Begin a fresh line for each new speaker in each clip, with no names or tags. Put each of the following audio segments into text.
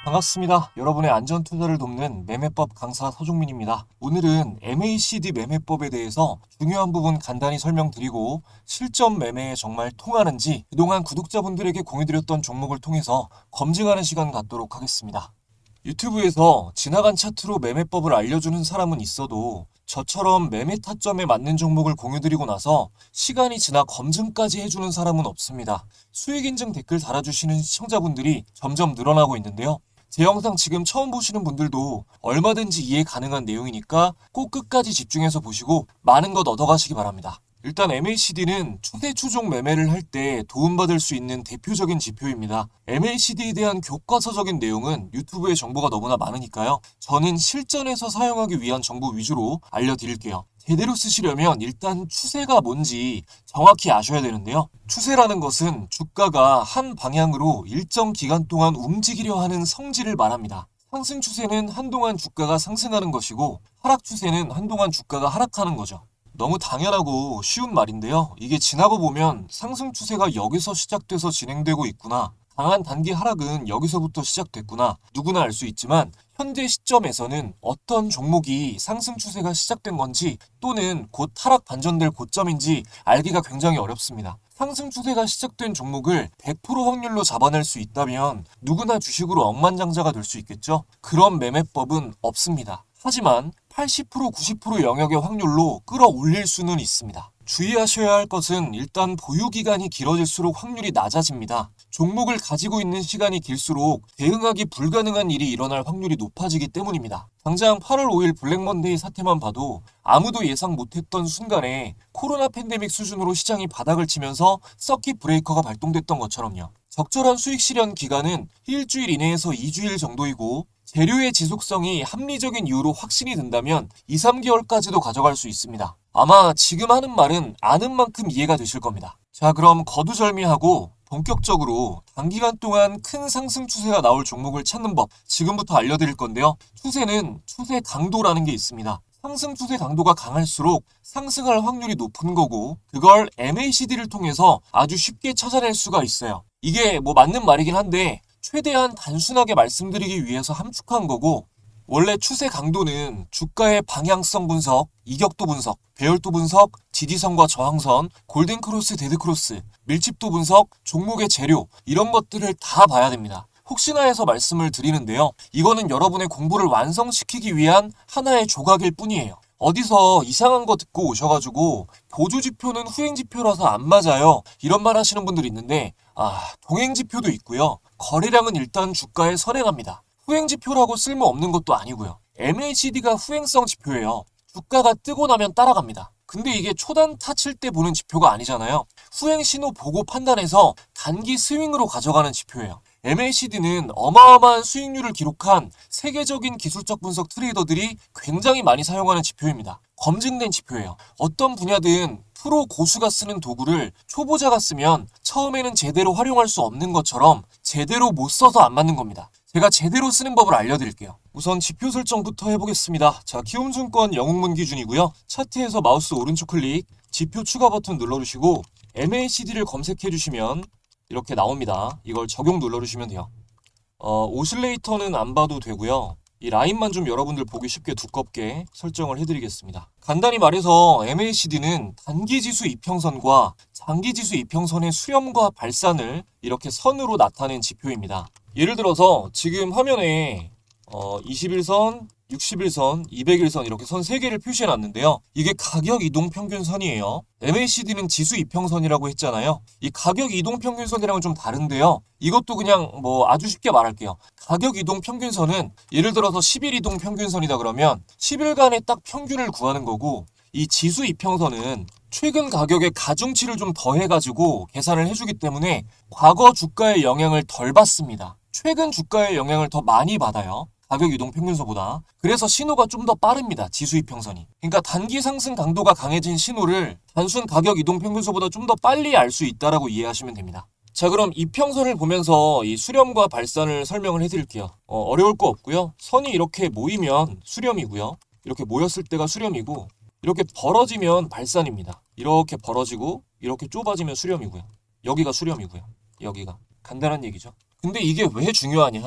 반갑습니다. 여러분의 안전 투자를 돕는 매매법 강사 서종민입니다. 오늘은 MACD 매매법에 대해서 중요한 부분 간단히 설명드리고 실전 매매에 정말 통하는지 그동안 구독자분들에게 공유드렸던 종목을 통해서 검증하는 시간 갖도록 하겠습니다. 유튜브에서 지나간 차트로 매매법을 알려주는 사람은 있어도 저처럼 매매 타점에 맞는 종목을 공유드리고 나서 시간이 지나 검증까지 해주는 사람은 없습니다. 수익인증 댓글 달아주시는 시청자분들이 점점 늘어나고 있는데요. 제 영상 지금 처음 보시는 분들도 얼마든지 이해 가능한 내용이니까 꼭 끝까지 집중해서 보시고 많은 것 얻어가시기 바랍니다. 일단 MACD는 추세 추종 매매를 할 때 도움받을 수 있는 대표적인 지표입니다. MACD에 대한 교과서적인 내용은 유튜브에 정보가 너무나 많으니까요. 저는 실전에서 사용하기 위한 정보 위주로 알려드릴게요. 제대로 쓰시려면 일단 추세가 뭔지 정확히 아셔야 되는데요. 추세라는 것은 주가가 한 방향으로 일정 기간 동안 움직이려 하는 성질을 말합니다. 상승 추세는 한동안 주가가 상승하는 것이고 하락 추세는 한동안 주가가 하락하는 거죠. 너무 당연하고 쉬운 말인데요. 이게 지나고 보면 상승 추세가 여기서 시작돼서 진행되고 있구나. 강한 단기 하락은 여기서부터 시작됐구나. 누구나 알 수 있지만 현재 시점에서는 어떤 종목이 상승 추세가 시작된 건지 또는 곧 하락 반전될 고점인지 알기가 굉장히 어렵습니다. 상승 추세가 시작된 종목을 100% 확률로 잡아낼 수 있다면 누구나 주식으로 억만장자가 될 수 있겠죠? 그런 매매법은 없습니다. 하지만 80% 90% 영역의 확률로 끌어올릴 수는 있습니다. 주의하셔야 할 것은 일단 보유기간이 길어질수록 확률이 낮아집니다. 종목을 가지고 있는 시간이 길수록 대응하기 불가능한 일이 일어날 확률이 높아지기 때문입니다. 당장 8월 5일 블랙먼데이 사태만 봐도 아무도 예상 못했던 순간에 코로나 팬데믹 수준으로 시장이 바닥을 치면서 서킷 브레이커가 발동됐던 것처럼요. 적절한 수익 실현 기간은 일주일 이내에서 2주일 정도이고 재료의 지속성이 합리적인 이유로 확신이 든다면 2, 3개월까지도 가져갈 수 있습니다. 아마 지금 하는 말은 아는 만큼 이해가 되실 겁니다. 자, 그럼 거두절미하고 본격적으로 단기간 동안 큰 상승 추세가 나올 종목을 찾는 법 지금부터 알려드릴 건데요. 추세는 추세 강도라는 게 있습니다. 상승 추세 강도가 강할수록 상승할 확률이 높은 거고 그걸 MACD를 통해서 아주 쉽게 찾아낼 수가 있어요. 이게 맞는 말이긴 한데 최대한 단순하게 말씀드리기 위해서 함축한 거고 원래 추세 강도는 주가의 방향성 분석, 이격도 분석, 배열도 분석, 지지선과 저항선, 골든크로스, 데드크로스, 밀집도 분석, 종목의 재료 이런 것들을 다 봐야 됩니다. 혹시나 해서 말씀을 드리는데요. 이거는 여러분의 공부를 완성시키기 위한 하나의 조각일 뿐이에요. 어디서 이상한 거 듣고 오셔가지고 보조지표는 후행지표라서 안 맞아요. 이런 말 하시는 분들이 있는데 동행지표도 있고요. 거래량은 일단 주가에 선행합니다. 후행지표라고 쓸모없는 것도 아니고요. MACD가 후행성 지표예요. 주가가 뜨고 나면 따라갑니다. 근데 이게 초단타 칠 때 보는 지표가 아니잖아요. 후행 신호 보고 판단해서 단기 스윙으로 가져가는 지표예요. MACD는 어마어마한 수익률을 기록한 세계적인 기술적 분석 트레이더들이 굉장히 많이 사용하는 지표입니다. 검증된 지표예요. 어떤 분야든 프로 고수가 쓰는 도구를 초보자가 쓰면 처음에는 제대로 활용할 수 없는 것처럼 제대로 못 써서 안 맞는 겁니다. 제가 제대로 쓰는 법을 알려드릴게요. 우선 지표 설정부터 해보겠습니다. 자, 키움증권 영웅문 기준이고요. 차트에서 마우스 오른쪽 클릭, 지표 추가 버튼 눌러주시고 MACD를 검색해주시면 이렇게 나옵니다. 이걸 적용 눌러주시면 돼요. 오실레이터는 안 봐도 되고요. 이 라인만 좀 여러분들 보기 쉽게 두껍게 설정을 해드리겠습니다. 간단히 말해서 MACD는 단기지수 이평선과 장기지수 이평선의 수렴과 발산을 이렇게 선으로 나타낸 지표입니다. 예를 들어서 지금 화면에 21선, 60일선, 200일선 이렇게 선 3개를 표시해 놨는데요. 이게 가격 이동 평균선이에요. MACD는 지수 이평선이라고 했잖아요. 이 가격 이동 평균선이랑은 좀 다른데요. 이것도 그냥 아주 쉽게 말할게요. 가격 이동 평균선은 예를 들어서 10일 이동 평균선이다 그러면 10일간의 딱 평균을 구하는 거고 이 지수 이평선은 최근 가격의 가중치를 좀 더해가지고 계산을 해주기 때문에 과거 주가의 영향을 덜 받습니다. 최근 주가의 영향을 더 많이 받아요. 가격 이동 평균선보다. 그래서 신호가 좀 더 빠릅니다. 지수 이평선이. 그러니까 단기 상승 강도가 강해진 신호를 단순 가격 이동 평균선보다 좀 더 빨리 알 수 있다라고 이해하시면 됩니다. 자, 그럼 이평선을 보면서 이 수렴과 발산을 설명을 해드릴게요. 어려울 거 없고요. 선이 이렇게 모이면 수렴이고요. 이렇게 모였을 때가 수렴이고 이렇게 벌어지면 발산입니다. 이렇게 벌어지고 이렇게 좁아지면 수렴이고요. 여기가 수렴이고요. 여기가. 간단한 얘기죠. 근데 이게 왜 중요하냐?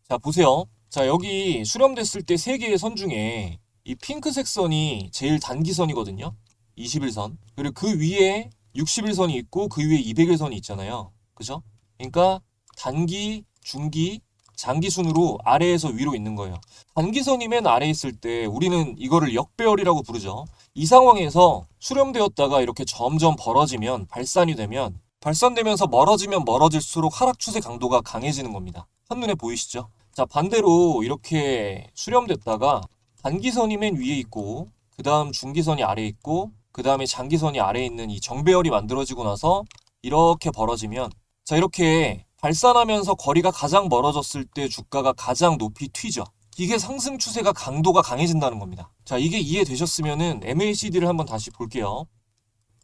자, 보세요. 자, 여기 수렴됐을 때 세 개의 선 중에 이 핑크색 선이 제일 단기선이거든요. 21선. 그리고 그 위에 61선이 있고 그 위에 201선이 있잖아요. 그죠? 그러니까 단기, 중기, 장기 순으로 아래에서 위로 있는 거예요. 단기선이 맨 아래에 있을 때 우리는 이거를 역배열이라고 부르죠. 이 상황에서 수렴되었다가 이렇게 점점 벌어지면 발산이 되면 발산되면서 멀어지면 멀어질수록 하락 추세 강도가 강해지는 겁니다. 한눈에 보이시죠? 자, 반대로 이렇게 수렴됐다가 단기선이 맨 위에 있고 그 다음 중기선이 아래에 있고 그 다음에 장기선이 아래에 있는 이 정배열이 만들어지고 나서 이렇게 벌어지면 자, 이렇게 발산하면서 거리가 가장 멀어졌을 때 주가가 가장 높이 튀죠. 이게 상승 추세가 강도가 강해진다는 겁니다. 자, 이게 이해되셨으면은 MACD를 한번 다시 볼게요.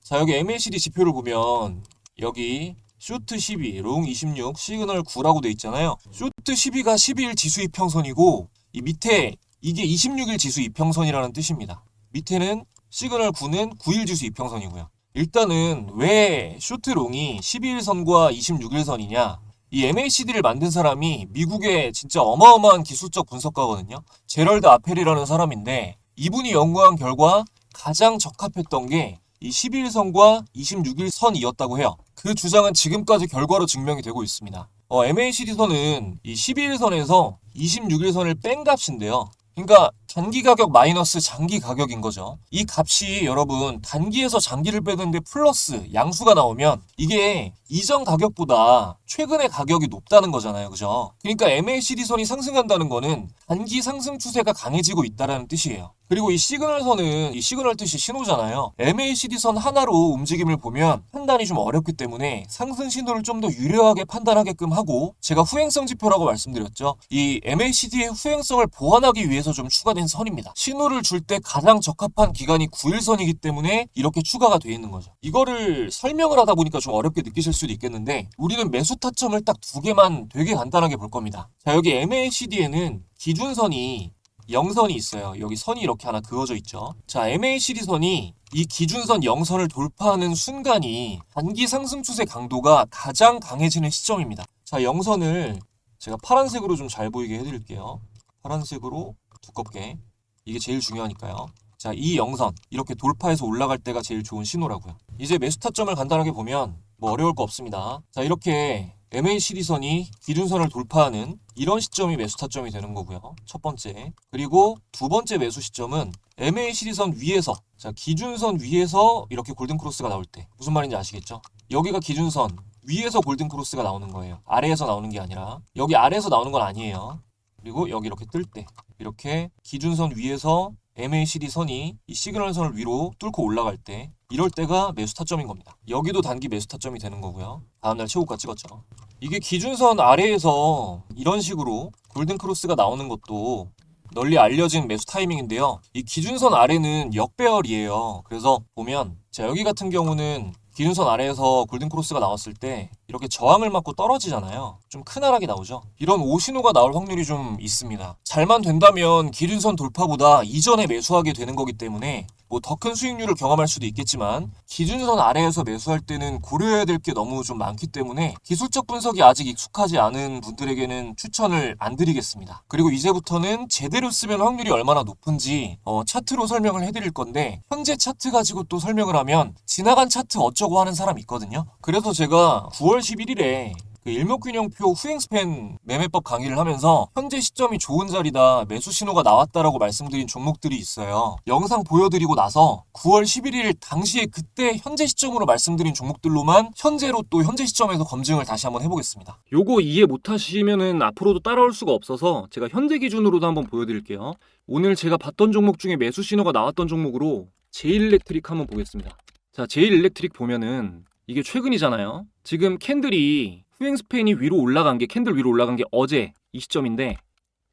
자, 여기 MACD 지표를 보면 여기 쇼트 12, 롱 26, 시그널 9라고 돼 있잖아요. 쇼트 12가 12일 지수 이평선이고 이 밑에 이게 26일 지수 이평선이라는 뜻입니다. 밑에는 시그널 9는 9일 지수 이평선이고요. 일단은 왜 쇼트롱이 12일선과 26일선이냐? 이 MACD를 만든 사람이 미국의 진짜 어마어마한 기술적 분석가거든요. 제럴드 아펠이라는 사람인데 이분이 연구한 결과 가장 적합했던 게 이 12일선과 26일선이었다고 해요. 그 주장은 지금까지 결과로 증명이 되고 있습니다. MACD선은 이 12일선에서 26일선을 뺀 값인데요. 그러니까 단기 가격 마이너스 장기 가격인 거죠. 이 값이 여러분 단기에서 장기를 빼는데 플러스 양수가 나오면 이게 이전 가격보다 최근의 가격이 높다는 거잖아요. 그죠? 그러니까 MACD선이 상승한다는 거는 단기 상승 추세가 강해지고 있다는 뜻이에요. 그리고 이 시그널선은 이 시그널 뜻이 신호잖아요. MACD선 하나로 움직임을 보면 판단이 좀 어렵기 때문에 상승 신호를 좀 더 유려하게 판단하게끔 하고 제가 후행성 지표라고 말씀드렸죠. 이 MACD의 후행성을 보완하기 위해서 좀 추가된 선입니다. 신호를 줄 때 가장 적합한 기간이 9일선이기 때문에 이렇게 추가가 되어 있는 거죠. 이거를 설명을 하다 보니까 좀 어렵게 느끼실 수도 있겠는데 우리는 매수 타점을 딱 두 개만 되게 간단하게 볼 겁니다. 자, 여기 MACD에는 기준선이 0선이 있어요. 여기 선이 이렇게 하나 그어져 있죠. 자, MACD선이 이 기준선 0선을 돌파하는 순간이 단기 상승 추세 강도가 가장 강해지는 시점입니다. 자, 0선을 제가 파란색으로 좀 잘 보이게 해드릴게요. 파란색으로 두껍게. 이게 제일 중요하니까요. 자, 이 0선 이렇게 돌파해서 올라갈 때가 제일 좋은 신호라고요. 이제 매수 타점을 간단하게 보면 뭐 어려울 거 없습니다. 자, 이렇게 MACD선이 기준선을 돌파하는 이런 시점이 매수 타점이 되는 거고요. 첫 번째. 그리고 두 번째 매수 시점은 MACD선 위에서 자, 기준선 위에서 이렇게 골든크로스가 나올 때 무슨 말인지 아시겠죠? 여기가 기준선 위에서 골든크로스가 나오는 거예요. 아래에서 나오는 게 아니라 여기 아래에서 나오는 건 아니에요. 그리고 여기 이렇게 뜰 때 이렇게 기준선 위에서 MACD 선이 이 시그널 선을 위로 뚫고 올라갈 때 이럴 때가 매수 타점인 겁니다. 여기도 단기 매수 타점이 되는 거고요. 다음날 최고가 찍었죠. 이게 기준선 아래에서 이런 식으로 골든크로스가 나오는 것도 널리 알려진 매수 타이밍인데요. 이 기준선 아래는 역배열이에요. 그래서 보면 자, 여기 같은 경우는 기준선 아래에서 골든크로스가 나왔을 때 이렇게 저항을 맞고 떨어지잖아요. 좀 크나랗게 나오죠. 이런 오신호가 나올 확률이 좀 있습니다. 잘만 된다면 기준선 돌파보다 이전에 매수하게 되는 거기 때문에 뭐 더 큰 수익률을 경험할 수도 있겠지만 기준선 아래에서 매수할 때는 고려해야 될 게 너무 좀 많기 때문에 기술적 분석이 아직 익숙하지 않은 분들에게는 추천을 안 드리겠습니다. 그리고 이제부터는 제대로 쓰면 확률이 얼마나 높은지 차트로 설명을 해드릴 건데 현재 차트 가지고 또 설명을 하면 지나간 차트 어쩌고 하는 사람이 있거든요. 그래서 제가 9월 11일에 그 일목균형표 후행스팬 매매법 강의를 하면서 현재 시점이 좋은 자리다, 매수 신호가 나왔다라고 말씀드린 종목들이 있어요. 영상 보여드리고 나서 9월 11일 당시에 그때 현재 시점으로 말씀드린 종목들로만 현재로 또 현재 시점에서 검증을 다시 한번 해보겠습니다.
요거 이해 못하시면은 앞으로도 따라올 수가 없어서 제가 현재 기준으로도 한번 보여드릴게요. 오늘 제가 봤던 종목 중에 매수 신호가 나왔던 종목으로 제일일렉트릭 한번 보겠습니다. 자, 제일일렉트릭 보면은 이게 최근이잖아요. 지금 캔들이 후행스팬이 위로 올라간 게 캔들 위로 올라간 게 어제 이 시점인데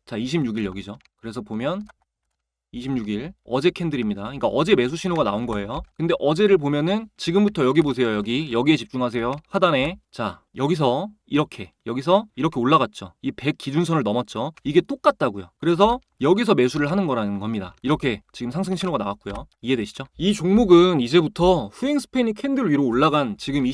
자 26일 여기죠. 그래서 보면 26일 어제 캔들입니다. 그러니까 어제 매수 신호가 나온 거예요. 근데 어제를 보면은 지금부터 여기 보세요. 여기에 집중하세요. 하단에. 자, 여기서 이렇게 올라갔죠. 이 100 기준선을 넘었죠. 이게 똑같다고요. 그래서 여기서 매수를 하는 거라는 겁니다. 이렇게 지금 상승 신호가 나왔고요. 이해되시죠? 이 종목은 이제부터 후행 스팬이 캔들 위로 올라간 지금 이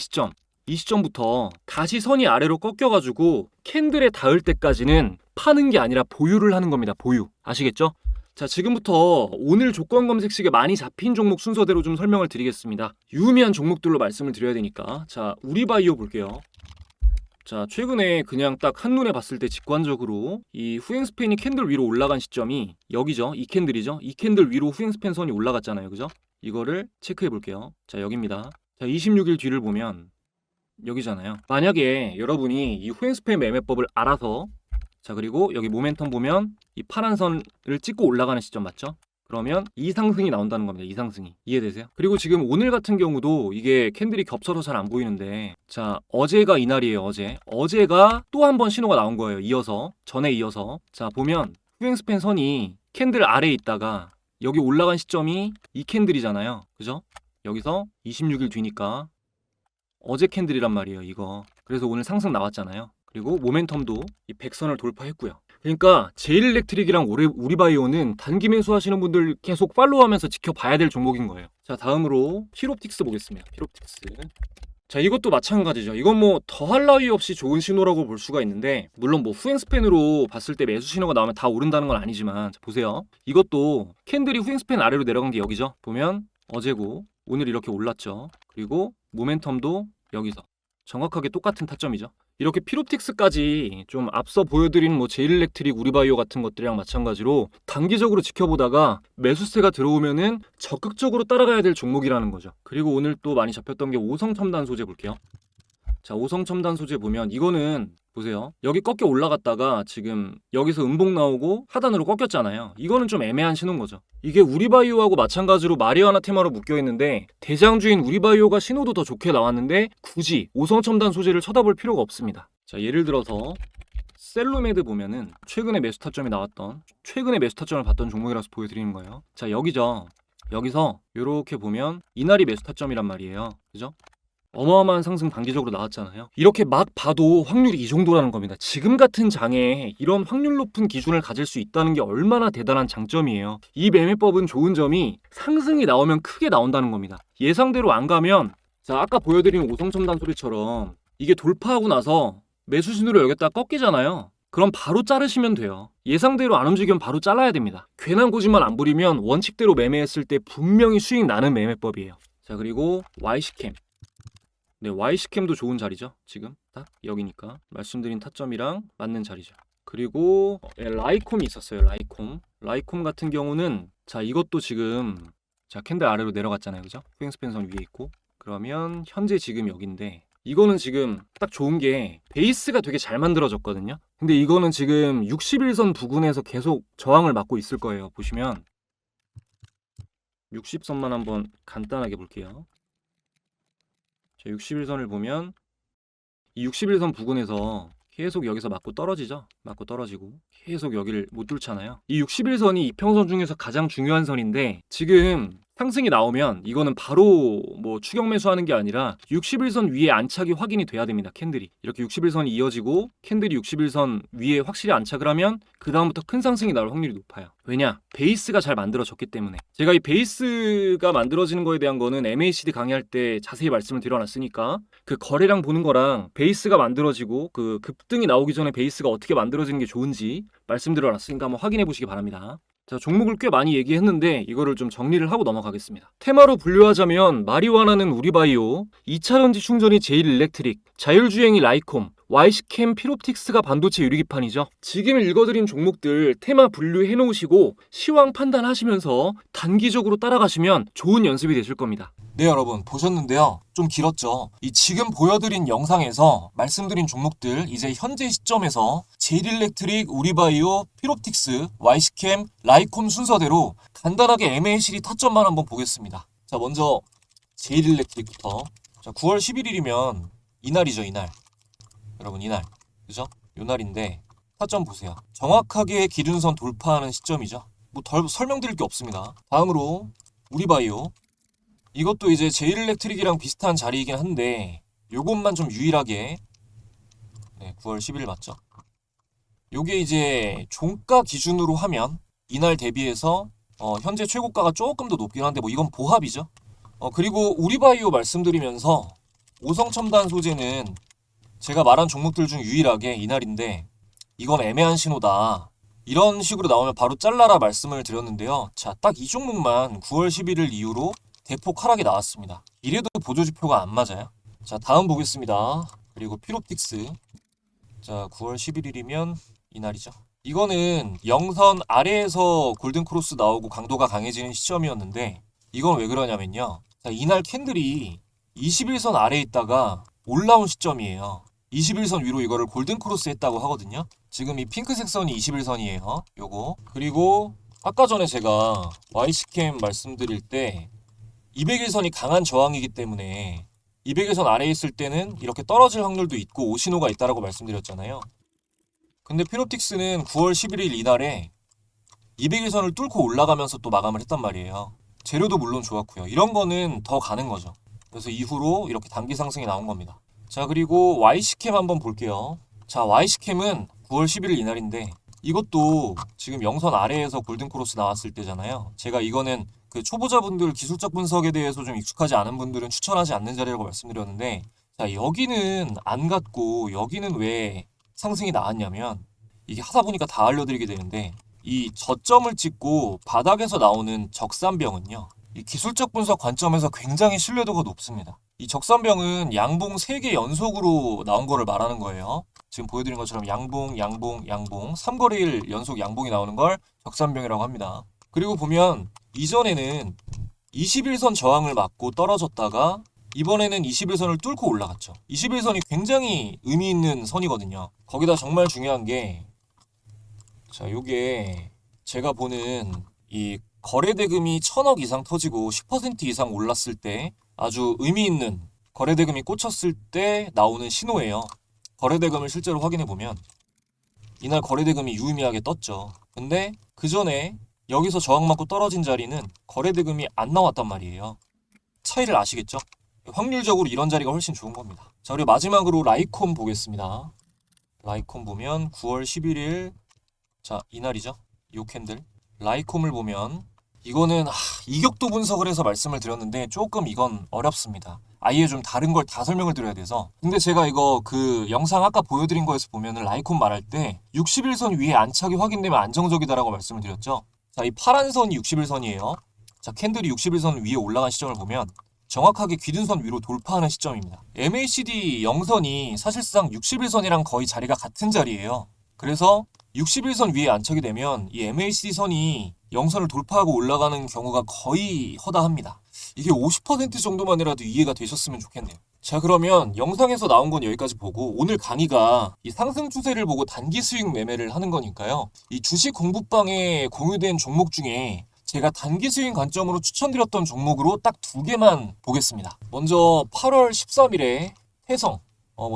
시점부터 다시 선이 아래로 꺾여가지고 캔들에 닿을 때까지는 파는 게 아니라 보유를 하는 겁니다. 보유. 아시겠죠? 자, 지금부터 오늘 조건 검색식에 많이 잡힌 종목 순서대로 좀 설명을 드리겠습니다. 유의미한 종목들로 말씀을 드려야 되니까. 자, 우리바이오 볼게요. 자, 최근에 그냥 딱 한눈에 봤을 때 직관적으로 이 후행 스팬이 캔들 위로 올라간 시점이 여기죠. 이 캔들이죠. 이 캔들 위로 후행 스팬 선이 올라갔잖아요. 그죠? 이거를 체크해 볼게요. 자, 여기입니다. 자, 26일 뒤를 보면 여기잖아요. 만약에 여러분이 이 후행 스팬 매매법을 알아서, 자, 그리고 여기 모멘텀 보면 이 파란 선을 찍고 올라가는 시점 맞죠? 그러면 이 상승이 나온다는 겁니다. 이 상승이. 이해되세요? 그리고 지금 오늘 같은 경우도 이게 캔들이 겹쳐서 잘 안 보이는데, 자, 어제가 이날이에요. 어제가 또 한 번 신호가 나온 거예요. 전에 이어서. 자, 보면 후행 스팬 선이 캔들 아래에 있다가 여기 올라간 시점이 이 캔들이잖아요. 그죠? 여기서 26일 뒤니까 어제 캔들이란 말이에요. 이거. 그래서 오늘 상승 나왔잖아요. 그리고 모멘텀도 이 100선을 돌파했고요. 그러니까 제일일렉트릭이랑 우리바이오는 단기 매수하시는 분들 계속 팔로우하면서 지켜봐야 될 종목인 거예요. 자, 다음으로 피롭틱스 보겠습니다. 피롭틱스. 자, 이것도 마찬가지죠. 이건 뭐 더할 나위 없이 좋은 신호라고 볼 수가 있는데, 물론 뭐 후행 스팬으로 봤을 때 매수 신호가 나오면 다 오른다는 건 아니지만, 자, 보세요. 이것도 캔들이 후행 스팬 아래로 내려간 게 여기죠. 보면 어제고 오늘 이렇게 올랐죠. 그리고 모멘텀도 여기서 정확하게 똑같은 타점이죠. 이렇게 피롭틱스까지 좀 앞서 보여드린 뭐 제일일렉트릭, 우리바이오 같은 것들이랑 마찬가지로 단기적으로 지켜보다가 매수세가 들어오면은 적극적으로 따라가야 될 종목이라는 거죠. 그리고 오늘 또 많이 잡혔던 게 오성첨단 소재 볼게요. 자, 오성첨단 소재 보면 이거는 보세요. 여기 꺾여 올라갔다가 지금 여기서 음봉 나오고 하단으로 꺾였잖아요. 이거는 좀 애매한 신호인 거죠. 이게 우리바이오하고 마찬가지로 마리아나 테마로 묶여있는데 대장주인 우리바이오가 신호도 더 좋게 나왔는데 굳이 오성첨단 소재를 쳐다볼 필요가 없습니다. 자, 예를 들어서 셀로메드 보면은 최근에 매수 타점을 봤던 종목이라서 보여드리는 거예요. 자, 여기죠. 여기서 이렇게 보면 이날이 매수 타점이란 말이에요. 그죠? 어마어마한 상승 단기적으로 나왔잖아요. 이렇게 막 봐도 확률이 이 정도라는 겁니다. 지금 같은 장에 이런 확률 높은 기준을 가질 수 있다는 게 얼마나 대단한 장점이에요. 이 매매법은 좋은 점이 상승이 나오면 크게 나온다는 겁니다. 예상대로 안 가면, 자, 아까 보여드린 오성첨단 소리처럼 이게 돌파하고 나서 매수 신호를 여겼다 꺾이잖아요. 그럼 바로 자르시면 돼요. 예상대로 안 움직이면 바로 잘라야 됩니다. 괜한 고집만 안 부리면 원칙대로 매매했을 때 분명히 수익 나는 매매법이에요. 자, 그리고 YC캠. 네, YC캠도 좋은 자리죠. 지금 딱 여기니까 말씀드린 타점이랑 맞는 자리죠. 그리고 라이콤이 있었어요. 라이콤 같은 경우는, 자, 이것도 지금, 자, 캔들 아래로 내려갔잖아요. 그죠? 후행 스팬선 위에 있고. 그러면 현재 지금 여기인데, 이거는 지금 딱 좋은 게 베이스가 되게 잘 만들어졌거든요. 근데 이거는 지금 61선 부근에서 계속 저항을 맞고 있을 거예요. 보시면 60선만 한번 간단하게 볼게요. 자, 61선을 보면 이 61선 부근에서 계속 여기서 맞고 떨어지죠. 맞고 떨어지고 계속 여기를 못 뚫잖아요. 이 61선이 이평선 중에서 가장 중요한 선인데, 지금 상승이 나오면 이거는 바로 뭐 추격 매수하는 게 아니라 61선 위에 안착이 확인이 돼야 됩니다. 캔들이 이렇게 61선이 이어지고 캔들이 61선 위에 확실히 안착을 하면 그 다음부터 큰 상승이 나올 확률이 높아요. 왜냐? 베이스가 잘 만들어졌기 때문에. 제가 이 베이스가 만들어지는 거에 대한 거는 MACD 강의할 때 자세히 말씀을 드려놨으니까, 그 거래량 보는 거랑 베이스가 만들어지고 그 급등이 나오기 전에 베이스가 어떻게 만들어지는 게 좋은지 말씀드려놨으니까 한번 확인해 보시기 바랍니다. 자, 종목을 꽤 많이 얘기했는데 이거를 좀 정리를 하고 넘어가겠습니다. 테마로 분류하자면 마리화나는 우리바이오, 2차전지 충전이 제일일렉트릭, 자율주행이 라이콤, YC캠, 피롭틱스가 반도체 유리기판이죠. 지금 읽어드린 종목들 테마 분류해 놓으시고 시황 판단하시면서 단기적으로 따라가시면 좋은 연습이 되실 겁니다.
네, 여러분 보셨는데요. 좀 길었죠. 이 지금 보여드린 영상에서 말씀드린 종목들, 이제 현재 시점에서 제일일렉트릭, 우리바이오, 피롭틱스, YC캠, 라이콤 순서대로 간단하게 MACD 타점만 한번 보겠습니다. 자, 먼저 제일일렉트릭부터. 자, 9월 11일이면 이날이죠, 이날. 여러분 이날, 그죠? 요 날인데 타점 보세요. 정확하게 기준선 돌파하는 시점이죠. 뭐 덜 설명드릴 게 없습니다. 다음으로 우리바이오. 이것도 이제 제일일렉트릭이랑 비슷한 자리이긴 한데 요것만 좀 유일하게 9월 10일 맞죠? 요게 이제 종가 기준으로 하면 이날 대비해서 현재 최고가가 조금 더 높긴 한데 뭐 이건 보합이죠. 그리고 우리바이오 말씀드리면서 오성첨단 소재는 제가 말한 종목들 중 유일하게 이날인데 이건 애매한 신호다. 이런 식으로 나오면 바로 잘라라 말씀을 드렸는데요. 자, 딱 이 종목만 9월 11일 이후로 대폭 하락이 나왔습니다. 이래도 보조지표가 안 맞아요. 자, 다음 보겠습니다. 그리고 피롭틱스. 자, 9월 11일이면 이날이죠. 이거는 영선 아래에서 골든크로스 나오고 강도가 강해지는 시점이었는데 이건 왜 그러냐면요. 자, 이날 캔들이 21선 아래에 있다가 올라온 시점이에요. 21선 위로 이거를 골든크로스 했다고 하거든요. 지금 이 핑크색 선이 21선이에요. 요거. 그리고 아까 전에 제가 YC캠 말씀드릴 때 201선이 강한 저항이기 때문에 201선 아래에 있을 때는 이렇게 떨어질 확률도 있고 오신호가 있다라고 말씀드렸잖아요. 근데 피롭틱스는 9월 11일 이날에 201선을 뚫고 올라가면서 또 마감을 했단 말이에요. 재료도 물론 좋았고요. 이런 거는 더 가는 거죠. 그래서 이후로 이렇게 단기 상승이 나온 겁니다. 자, 그리고 YC캠 한번 볼게요. 자, YC캠은 9월 11일 이날인데 이것도 지금 영선 아래에서 골든크로스 나왔을 때잖아요. 제가 이거는 그 초보자분들 기술적 분석에 대해서 좀 익숙하지 않은 분들은 추천하지 않는 자리라고 말씀드렸는데, 자, 여기는 안 갔고 여기는 왜 상승이 나왔냐면 이게 하다 보니까 다 알려드리게 되는데 이 저점을 찍고 바닥에서 나오는 적산병은요. 이 기술적 분석 관점에서 굉장히 신뢰도가 높습니다. 이 적산병은 양봉 3개 연속으로 나온 거를 말하는 거예요. 지금 보여드린 것처럼 양봉, 3거래일 연속 양봉이 나오는 걸 적산병이라고 합니다. 그리고 보면 이전에는 21선 저항을 맞고 떨어졌다가 이번에는 21선을 뚫고 올라갔죠. 21선이 굉장히 의미 있는 선이거든요. 거기다 정말 중요한 게, 자, 요게 제가 보는 이 거래대금이 1000억 이상 터지고 10% 이상 올랐을 때 아주 의미 있는 거래대금이 꽂혔을 때 나오는 신호예요. 거래대금을 실제로 확인해 보면 이날 거래대금이 유의미하게 떴죠. 근데 그 전에 여기서 저항 맞고 떨어진 자리는 거래대금이 안 나왔단 말이에요. 차이를 아시겠죠? 확률적으로 이런 자리가 훨씬 좋은 겁니다. 자, 그리고 마지막으로 라이콤 보겠습니다. 라이콤 보면 9월 11일, 자, 이날이죠. 요 캔들. 라이콤을 보면 이거는 이격도 분석을 해서 말씀을 드렸는데 조금 이건 어렵습니다. 아예 좀 다른 걸 다 설명을 드려야 돼서. 근데 제가 이거 그 영상 아까 보여드린 거에서 보면은 라이콤 말할 때 61선 위에 안착이 확인되면 안정적이다라고 말씀을 드렸죠. 자, 이 파란 선이 61선이에요. 자, 캔들이 61선 위에 올라간 시점을 보면 정확하게 기준선 위로 돌파하는 시점입니다. MACD 영선이 사실상 61선이랑 거의 자리가 같은 자리예요. 그래서 61선 위에 안착이 되면 이 MACD 선이 영선을 돌파하고 올라가는 경우가 거의 허다합니다. 이게 50% 정도만이라도 이해가 되셨으면 좋겠네요. 자, 그러면 영상에서 나온 건 여기까지 보고 오늘 강의가 이 상승 추세를 보고 단기 수익 매매를 하는 거니까요. 이 주식 공부방에 공유된 종목 중에 제가 단기 수익 관점으로 추천드렸던 종목으로 딱 2개만 보겠습니다. 먼저 8월 13일에 태성,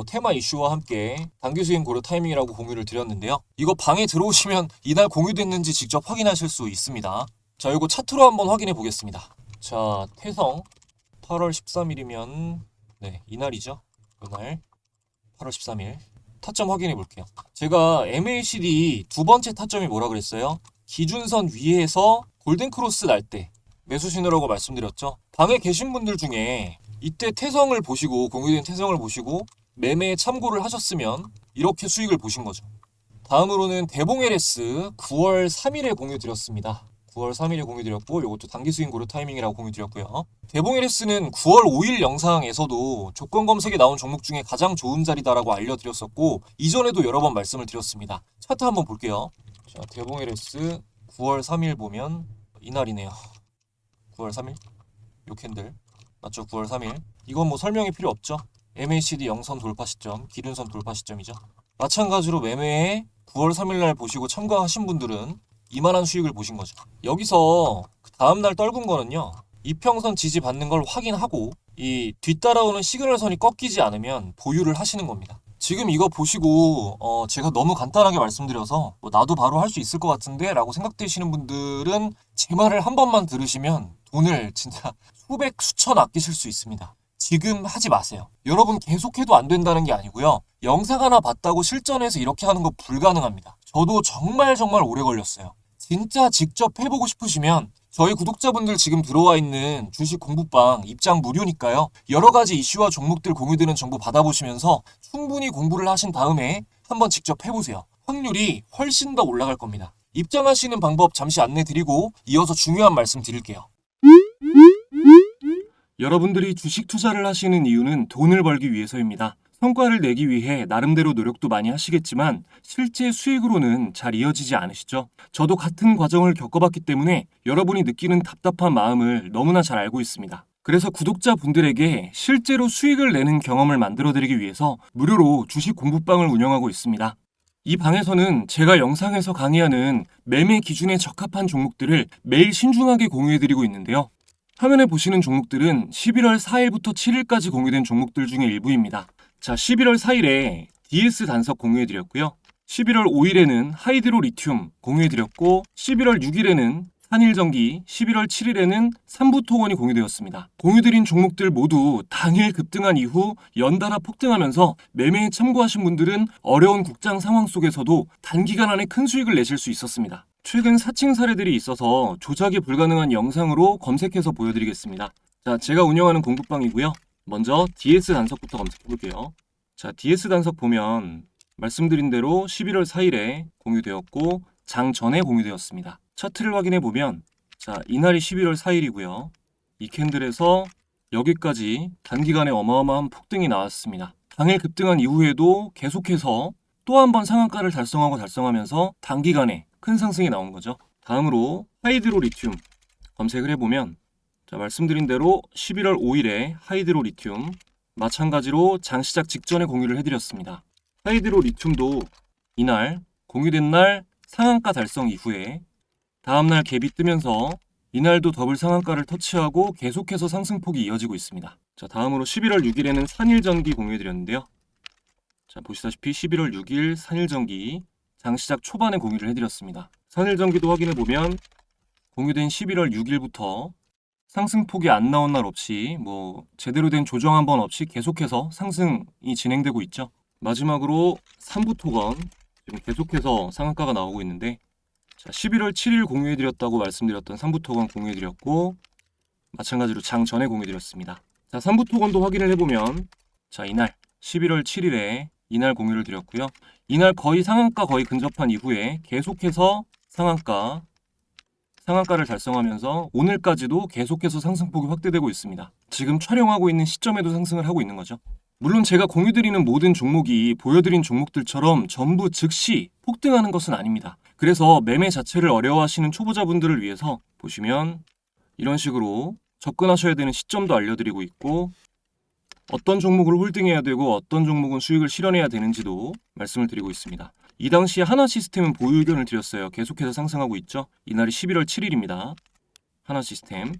테마 이슈와 함께 단기 수익 고려 타이밍이라고 공유를 드렸는데요. 이거 방에 들어오시면 이날 공유됐는지 직접 확인하실 수 있습니다. 자, 이거 차트로 한번 확인해 보겠습니다. 자, 태성 8월 13일이면 이날이죠. 이날 8월 13일 타점 확인해 볼게요. 제가 MACD 두 번째 타점이 뭐라 그랬어요? 기준선 위에서 골든크로스 날 때 매수 신호라고 말씀드렸죠. 방에 계신 분들 중에 이때 태성을 보시고 공유된 태성을 보시고 매매에 참고를 하셨으면 이렇게 수익을 보신 거죠. 다음으로는 대봉 LS 9월 3일에 공유 드렸습니다. 9월 3일에 공유 드렸고 이것도 단기 수익 고려 타이밍이라고 공유 드렸고요. 대봉 LS는 9월 5일 영상에서도 조건 검색에 나온 종목 중에 가장 좋은 자리다라고 알려드렸었고 이전에도 여러 번 말씀을 드렸습니다. 차트 한번 볼게요. 자, 대봉 LS 9월 3일 보면 이날이네요. 9월 3일 요 캔들 맞죠? 9월 3일 이건 뭐 설명이 필요 없죠. MACD 영선 돌파 시점, 기준선 돌파 시점이죠. 마찬가지로 매매에 9월 3일날 보시고 참가하신 분들은 이만한 수익을 보신 거죠. 여기서 그 다음날 떨군 거는요. 이평선 지지 받는 걸 확인하고 이 뒤따라오는 시그널선이 꺾이지 않으면 보유를 하시는 겁니다. 지금 이거 보시고 제가 너무 간단하게 말씀드려서 나도 바로 할 수 있을 것 같은데 라고 생각되시는 분들은 제 말을 한 번만 들으시면 돈을 진짜 수백 수천 아끼실 수 있습니다. 지금 하지 마세요. 여러분 계속해도 안 된다는 게 아니고요. 영상 하나 봤다고 실전에서 이렇게 하는 거 불가능합니다. 저도 정말 오래 걸렸어요. 진짜 직접 해보고 싶으시면 저희 구독자분들 지금 들어와 있는 주식 공부방 입장 무료니까요. 여러 가지 이슈와 종목들 공유되는 정보 받아보시면서 충분히 공부를 하신 다음에 한번 직접 해보세요. 확률이 훨씬 더 올라갈 겁니다. 입장하시는 방법 잠시 안내 드리고 이어서 중요한 말씀 드릴게요.
여러분들이 주식 투자를 하시는 이유는 돈을 벌기 위해서입니다. 성과를 내기 위해 나름대로 노력도 많이 하시겠지만 실제 수익으로는 잘 이어지지 않으시죠? 저도 같은 과정을 겪어봤기 때문에 여러분이 느끼는 답답한 마음을 너무나 잘 알고 있습니다. 그래서 구독자분들에게 실제로 수익을 내는 경험을 만들어드리기 위해서 무료로 주식 공부방을 운영하고 있습니다. 이 방에서는 제가 영상에서 강의하는 매매 기준에 적합한 종목들을 매일 신중하게 공유해드리고 있는데요. 화면에 보시는 종목들은 11월 4일부터 7일까지 공유된 종목들 중에 일부입니다. 자, 11월 4일에 DS 단석 공유해드렸고요. 11월 5일에는 하이드로 리튬 공유해드렸고 11월 6일에는 한일전기, 11월 7일에는 삼부토건이 공유되었습니다. 공유드린 종목들 모두 당일 급등한 이후 연달아 폭등하면서 매매에 참고하신 분들은 어려운 국장 상황 속에서도 단기간 안에 큰 수익을 내실 수 있었습니다. 최근 사칭 사례들이 있어서 조작이 불가능한 영상으로 검색해서 보여드리겠습니다. 자, 제가 운영하는 공부방이고요. 먼저 DS 단석부터 검색해볼게요. 자, DS 단석 보면 말씀드린 대로 11월 4일에 공유되었고 장 전에 공유되었습니다. 차트를 확인해보면 자, 이날이 11월 4일이고요. 이 캔들에서 여기까지 단기간에 어마어마한 폭등이 나왔습니다. 당일 급등한 이후에도 계속해서 또 한 번 상한가를 달성하면서 단기간에 큰 상승이 나온 거죠. 다음으로 하이드로 리튬 검색을 해보면 자, 말씀드린 대로 11월 5일에 하이드로 리튬 마찬가지로 장 시작 직전에 공유를 해드렸습니다. 하이드로 리튬도 이날 공유된 날 상한가 달성 이후에 다음날 갭이 뜨면서 이날도 더블 상한가를 터치하고 계속해서 상승폭이 이어지고 있습니다. 자, 다음으로 11월 6일에는 산일전기 공유해드렸는데요. 자, 보시다시피 11월 6일 산일전기 장 시작 초반에 공유를 해드렸습니다. 산일전기도 확인해보면 공유된 11월 6일부터 상승폭이 안 나온 날 없이 제대로 된 조정 한 번 없이 계속해서 상승이 진행되고 있죠. 마지막으로 삼부토건 지금 계속해서 상한가가 나오고 있는데 자, 11월 7일 공유해드렸다고 말씀드렸던 삼부토건 공유해드렸고 마찬가지로 장 전에 공유해드렸습니다. 자, 삼부토건도 확인을 해보면 자, 이날 11월 7일에 이날 공유를 드렸고요. 이날 거의 상한가 거의 근접한 이후에 계속해서 상한가를 달성하면서 오늘까지도 계속해서 상승폭이 확대되고 있습니다. 지금 촬영하고 있는 시점에도 상승을 하고 있는 거죠. 물론 제가 공유드리는 모든 종목이 보여드린 종목들처럼 전부 즉시 폭등하는 것은 아닙니다. 그래서 매매 자체를 어려워하시는 초보자분들을 위해서 보시면 이런 식으로 접근하셔야 되는 시점도 알려드리고 있고 어떤 종목을 홀딩해야 되고 어떤 종목은 수익을 실현해야 되는지도 말씀을 드리고 있습니다. 이 당시에 하나시스템은 보유 의견을 드렸어요. 계속해서 상승하고 있죠. 이날이 11월 7일입니다. 하나시스템.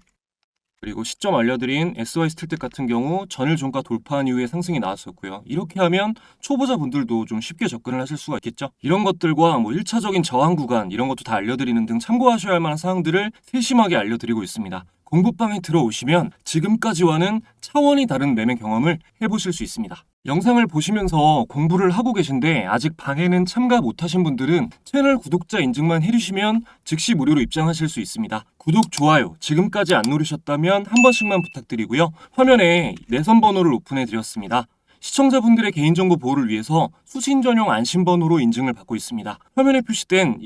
그리고 시점 알려드린 SY스틸텍 같은 경우 전일 종가 돌파한 이후에 상승이 나왔었고요. 이렇게 하면 초보자분들도 좀 쉽게 접근을 하실 수가 있겠죠. 이런 것들과 1차적인 저항 구간 이런 것도 다 알려드리는 등 참고하셔야 할 만한 사항들을 세심하게 알려드리고 있습니다. 공부방에 들어오시면 지금까지와는 차원이 다른 매매 경험을 해보실 수 있습니다. 영상을 보시면서 공부를 하고 계신데 아직 방에는 참가 못하신 분들은 채널 구독자 인증만 해주시면 즉시 무료로 입장하실 수 있습니다. 구독, 좋아요 지금까지 안 누르셨다면 한 번씩만 부탁드리고요. 화면에 내선 번호를 오픈해 드렸습니다. 시청자분들의 개인정보 보호를 위해서 수신 전용 안심번호로 인증을 받고 있습니다. 화면에 표시된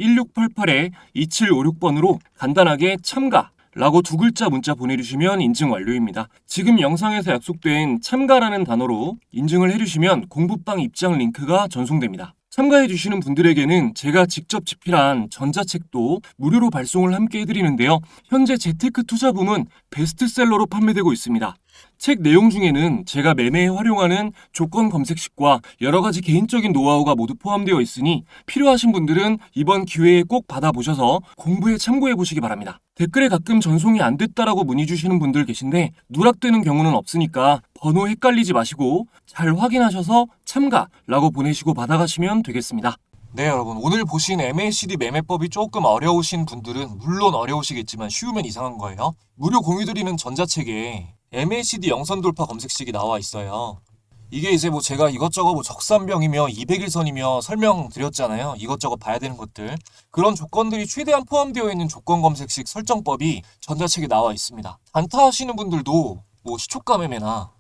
1688-2756번으로 간단하게 참가 라고 두 글자 문자 보내주시면 인증 완료입니다. 지금 영상에서 약속된 참가라는 단어로 인증을 해주시면 공부방 입장 링크가 전송됩니다. 참가해주시는 분들에게는 제가 직접 집필한 전자책도 무료로 발송을 함께 해드리는데요. 현재 재테크 투자붐은 베스트셀러로 판매되고 있습니다. 책 내용 중에는 제가 매매에 활용하는 조건 검색식과 여러 가지 개인적인 노하우가 모두 포함되어 있으니 필요하신 분들은 이번 기회에 꼭 받아보셔서 공부에 참고해 보시기 바랍니다. 댓글에 가끔 전송이 안 됐다라고 문의 주시는 분들 계신데 누락되는 경우는 없으니까 번호 헷갈리지 마시고 잘 확인하셔서 참가라고 보내시고 받아가시면 되겠습니다.
네, 여러분. 오늘 보신 MACD 매매법이 조금 어려우신 분들은 물론 어려우시겠지만 쉬우면 이상한 거예요. 무료 공유드리는 전자책에 MACD 영선 돌파 검색식이 나와 있어요. 이게 이제 뭐 제가 이것저것 뭐 적산병이며 200일선이며 설명드렸잖아요. 이것저것 봐야 되는 것들. 그런 조건들이 최대한 포함되어 있는 조건 검색식 설정법이 전자책에 나와 있습니다. 단타 하시는 분들도 뭐 시초가 매매나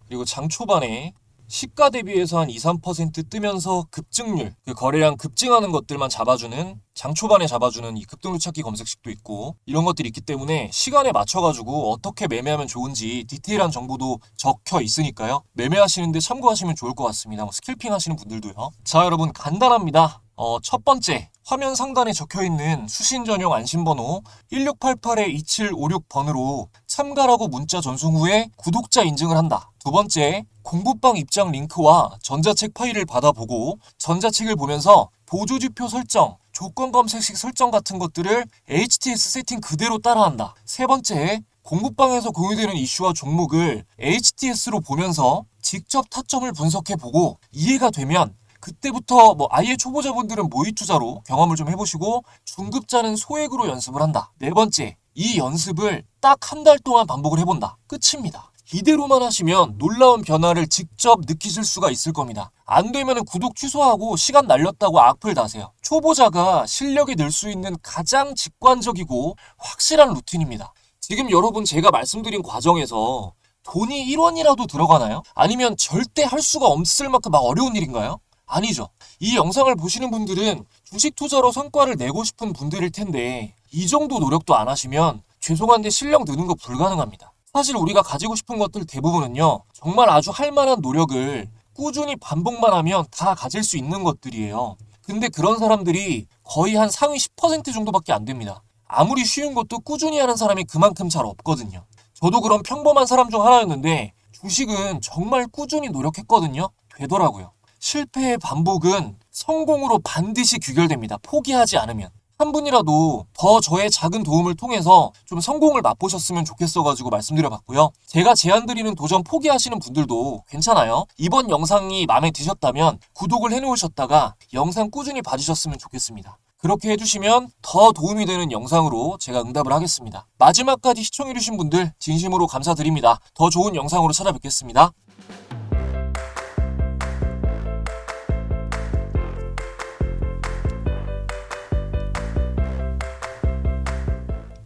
그리고 장 초반에 시가 대비해서 한 2, 3% 뜨면서 급증률, 그 거래량 급증하는 것들만 잡아주는 장 초반에 잡아주는 이 급등률 찾기 검색식도 있고 이런 것들이 있기 때문에 시간에 맞춰가지고 어떻게 매매하면 좋은지 디테일한 정보도 적혀 있으니까요. 매매하시는데 참고하시면 좋을 것 같습니다. 뭐 스킬핑 하시는 분들도요. 자, 여러분 간단합니다. 첫 번째, 화면 상단에 적혀있는 수신 전용 안심번호 1688-2756번으로 참가라고 문자 전송 후에 구독자 인증을 한다. 두 번째, 공부방 입장 링크와 전자책 파일을 받아보고 전자책을 보면서 보조지표 설정, 조건 검색식 설정 같은 것들을 HTS 세팅 그대로 따라한다. 세 번째, 공부방에서 공유되는 이슈와 종목을 HTS로 보면서 직접 타점을 분석해보고 이해가 되면 그때부터 뭐 아예 초보자분들은 모의 투자로 경험을 좀 해보시고 중급자는 소액으로 연습을 한다. 네 번째, 이 연습을 딱 한 달 동안 반복을 해본다. 끝입니다. 이대로만 하시면 놀라운 변화를 직접 느끼실 수가 있을 겁니다. 안 되면 구독 취소하고 시간 날렸다고 악플 다세요. 초보자가 실력이 늘 수 있는 가장 직관적이고 확실한 루틴입니다. 지금 여러분 제가 말씀드린 과정에서 돈이 1원이라도 들어가나요? 아니면 절대 할 수가 없을 만큼 막 어려운 일인가요? 아니죠. 이 영상을 보시는 분들은 주식 투자로 성과를 내고 싶은 분들일 텐데 이 정도 노력도 안 하시면 죄송한데 실력 느는 거 불가능합니다. 사실 우리가 가지고 싶은 것들 대부분은요. 정말 아주 할 만한 노력을 꾸준히 반복만 하면 다 가질 수 있는 것들이에요. 근데 그런 사람들이 거의 한 상위 10% 정도밖에 안 됩니다. 아무리 쉬운 것도 꾸준히 하는 사람이 그만큼 잘 없거든요. 저도 그런 평범한 사람 중 하나였는데 주식은 정말 꾸준히 노력했거든요. 되더라고요. 실패의 반복은 성공으로 반드시 귀결됩니다. 포기하지 않으면. 한 분이라도 더 저의 작은 도움을 통해서 좀 성공을 맛보셨으면 좋겠어가지고 말씀드려봤고요. 제가 제안드리는 도전 포기하시는 분들도 괜찮아요. 이번 영상이 마음에 드셨다면 구독을 해놓으셨다가 영상 꾸준히 봐주셨으면 좋겠습니다. 그렇게 해주시면 더 도움이 되는 영상으로 제가 응답을 하겠습니다. 마지막까지 시청해주신 분들 진심으로 감사드립니다. 더 좋은 영상으로 찾아뵙겠습니다.